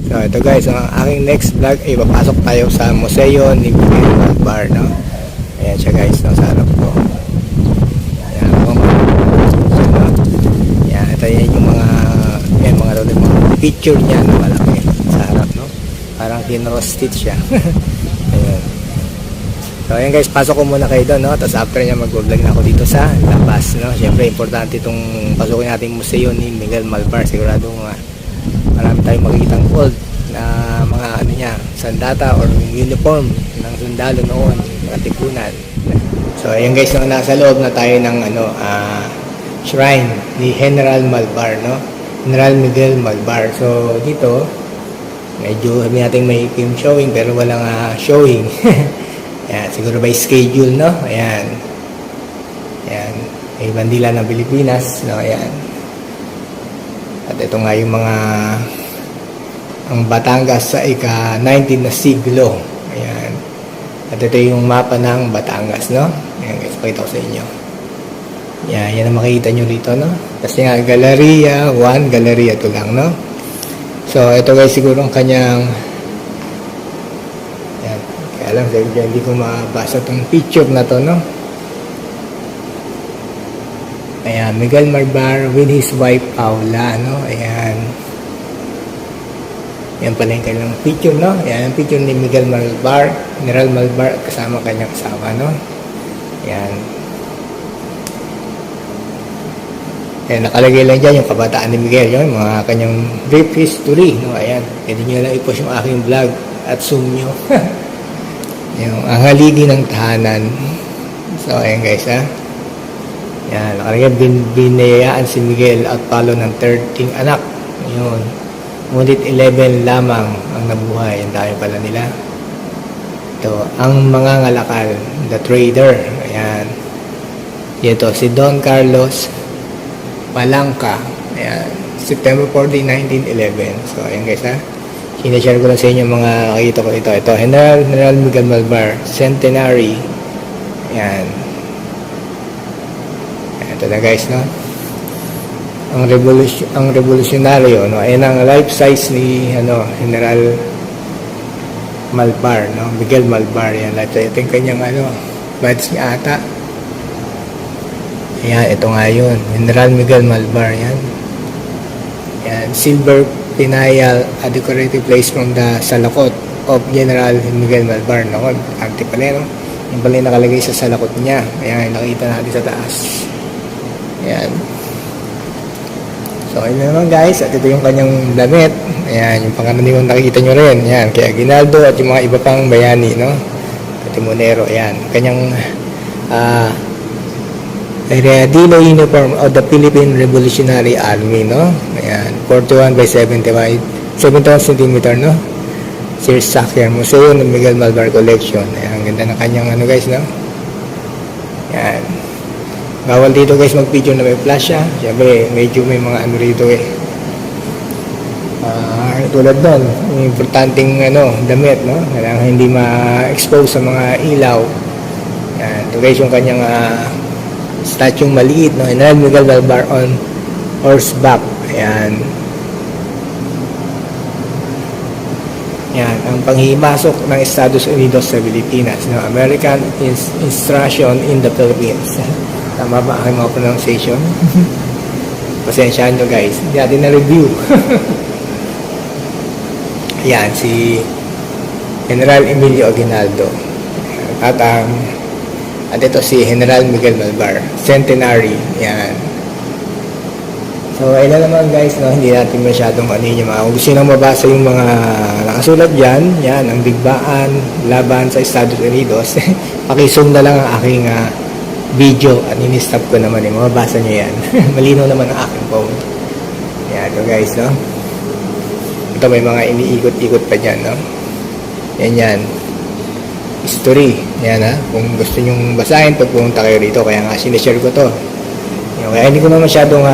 So ito guys, ang aking next vlog ay papasok tayo sa museo ni Miguel Malvar, no? Ayan siya guys, no? Sa harap ko. Ayan po. Ayan, ito yan yung mga picture niya na malaki sa harap, no? Parang kinro-stitch siya. Ayan. So ayan guys, pasok ko muna kayo doon, no? Tapos after niya mag-vlog na ako dito sa labas, no? Siyempre importante itong pasukin nating museo ni Miguel Malvar. Sigurado marami tayong makikitang old na mga ano niya, sandata or uniform ng sundalo noon, mga tipunan. So ayan guys, nasa loob na tayo ng shrine ni General Malvar, no? General Miguel Malvar. So dito medyo sabi natin may film showing pero walang showing. Ayan, siguro by schedule, no? Ayan. Ayan, may bandila ng Pilipinas, no? Ayan. At ito nga yung ang Batangas sa ika-19 na siglo. Ayan. At ito yung mapa ng Batangas, no? Ayan guys, pakita ko sa inyo. Ayan, yan ang makikita nyo rito, no? Kasi nga, Galleria 1, Galleria 2 lang, no? So, ito guys, siguro ang kanyang ayan. Kaya lang, hindi ko mabasa itong picture na to, no? Ayan, Miguel Malvar with his wife Paula, no? Ayan. Yan pala yung kanilang picture, no? Ayan, ang picture ni Miguel Malvar, General Malvar at kasama kanyang asawa, no? Ayan. Ayan, nakalagay lang dyan yung kabataan ni Miguel, yung mga kanyang brief history, no? Ayan, pwede nyo lang i-post yung aking vlog at zoom nyo. Yung ang haligi ng tahanan. So, ayan guys, ha? Yan, nakalagay, binayaan si Miguel at palo ng 13 anak. Yun. Ngunit 11 lamang ang nabuhay. Ang dami pala nila. Ito, ang mga ngalakal, the trader. Ayan. Ito, si Don Carlos Palanca. Ayan. September 14, 1911. So, ayan guys, ha. Sinashare ko lang sa inyo mga nakikita ko ito. Ito, General Miguel Malvar, Centenary. Ayan. Ito na guys, no? Ang revolusyonaryo, no? Ayan ang life size ni General Malvar, no? Miguel Malvar, yan life size. Ito yung kanyang badge niya ata. Ayan, ito nga yun, General Miguel Malvar, yan. Yan, silver pinayal, a decorative place from the salakot of General Miguel Malvar, no? Arte pala, no? Yung pala yung nakalagay sa salakot niya. Ayan, nakita natin sa taas. Ayan. So, ayun naman guys. At ito yung kanyang damit. Ayan, yung pangaraniwang nakikita nyo rin. Ayan, kay Aguinaldo at yung mga iba pang bayani, no? Timonero. Ayan, kanyang Dino uniform of the Philippine Revolutionary Army, no? Ayan, 41 by 71 cm, no? Sears Sacker Museo ng Miguel Malvar Collection. Ayan, ang ganda ng kanyang guys, no? Ayan. Bawal dito guys mag-video na may flash, ha. Siyempre, medyo may mga rito tulad doon, importanteng damit, no? Kailangan hindi ma-expose sa mga ilaw. Ayan. Ito guys yung kanyang statue maliit, no? General Miguel Malvar on horseback. Ayan. Yan, ang panghimasok ng Estados Unidos sa Pilipinas, no? American Instruction in the Philippines. Tama ba aking mga pronunciation? Pasensyahan nyo guys, hindi natin na-review. Yan, si General Emilio Aguinaldo. At ito si General Miguel Malvar, Centenary. Yan. So, ayun naman guys, no? Hindi natin masyadong kung gusto nyo mabasa yung mga nakasulat dyan, yan, ang digmaan, laban sa Estados Unidos, pakizoom na lang ang aking video at in-stop ko naman, mababasa nyo yan. Malinaw naman ang aking phone. Yan, ito guys, no? Ito may mga iniikot-ikot pa dyan, no? Yan. History. Yan, ha? Kung gusto nyong basahin, pagpunta kayo rito. Kaya nga, sinashare ko to. Yan, kaya hindi ko na masyadong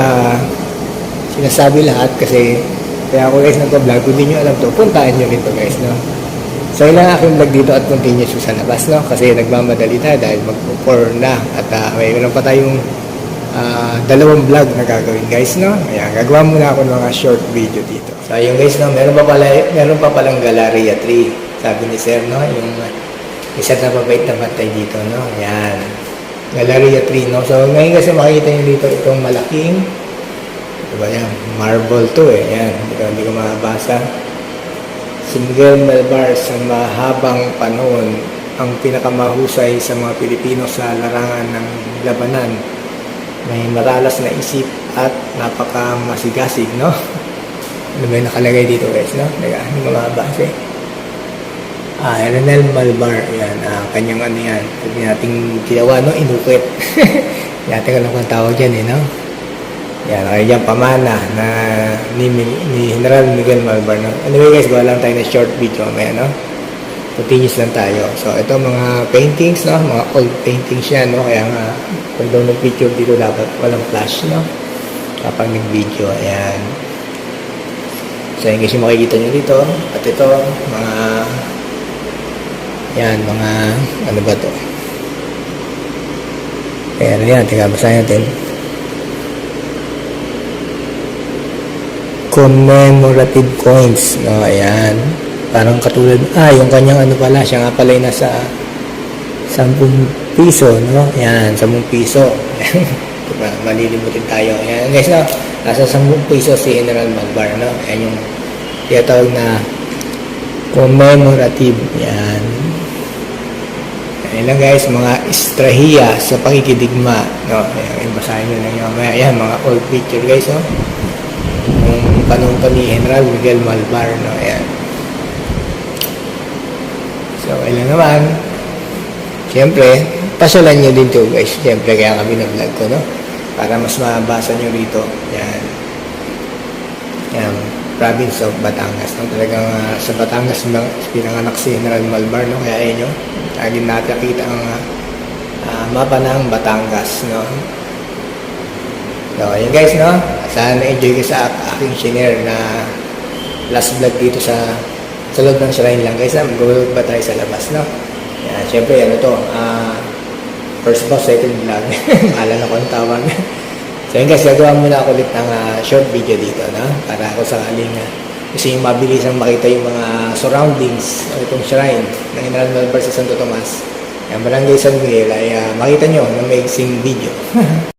sinasabi lahat kasi kaya ako guys nagpa-vlog. Kung hindi nyo alam to, puntaan nyo rito guys, no? So, yun ang aking vlog dito at continuous sa labas, no? Kasi nagmamadali tayo dahil mag-4 na at mayroon pa tayong dalawang vlog na gagawin guys, no? Ayan, gagawa muna ako ng mga short video dito. So ayun guys, no, meron pa palang Galleria 3. Sabi ni Sir, no, yung isa na mabait na bantay dito, no. Ayan. Galleria 3, no. So ngayon kasi makikita niyo dito itong malaking, diba yan, marble to eh. Ayan, hindi ko mabasa. Si Miguel Malvar sa mahabang panahon ang pinakamahusay sa mga Pilipino sa larangan ng labanan. May matalas na isip at napakamasigasig, no? Ano ba yung nakalagay dito guys, no? Hindi ko mabasa eh. Renel Malvar, yan, kanyang ano yan. Sabi nating ginawa, no? Inukit. Natin alam kung tawag dyan eh, no? Yan, kaya dyan pamana na ni General Miguel Malvar, no? Anyway guys, gawa lang tayo na short video mamaya, no? Continuous lang tayo. So, ito mga paintings, no? Mga old paintings yan, no? Kaya nga, kung daw nag-video dito, dapat walang flash, no? Kapag nag-video, ayan. So, yung guys yung makikita nyo dito. At ito, mga, yan, mga, ano ba to? Ayan, yan. Tingnan, basahin natin. Commemorative coins, no? Ayan. Parang katulad, yung kanyang ano pala, siya nga pala yung nasa 10 piso, no? Ayan, 10 piso. Diba, malilimutin tayo. Ayan, guys, no? Nasa 10 piso si General Malvar, no? Ayan yung tinatawag na commemorative. Ayan. Ayan lang guys, mga estrahiya sa pakikidigma, no? Ayan, basahin nyo lang yung ayan, mga old picture guys, no? Yung panahon pa ni General Miguel Malvar, no? Ayan. So, ilan naman. Siyempre, pasyalan nyo din to guys. Siyempre, kaya kami na-vlog ko, no? Para mas mabasa nyo rito. Yan. Yan. Province of Batangas, no? Talagang sa Batangas pinanganak si General Malvar, no? Kaya ayun nyo. Lagi nakakita ang mapa ng Batangas, no? So, ayun guys, no? Sana na-enjoy ko sa aking share na last vlog dito sa loob ng shrine lang guys. Mag-vlog ba tayo sa labas, no? Yan, syempre ano to, first boss, second vlog. Mahala na ko ang tawag. So yun guys, gagawa muna ako ulit ng short video dito, no? Para ako sakaling kasi yung mabilisang makita yung mga surroundings o itong shrine ng General Malvar sa Santo Tomas. Yan, Barangay San Miguel ay makita nyo na may video.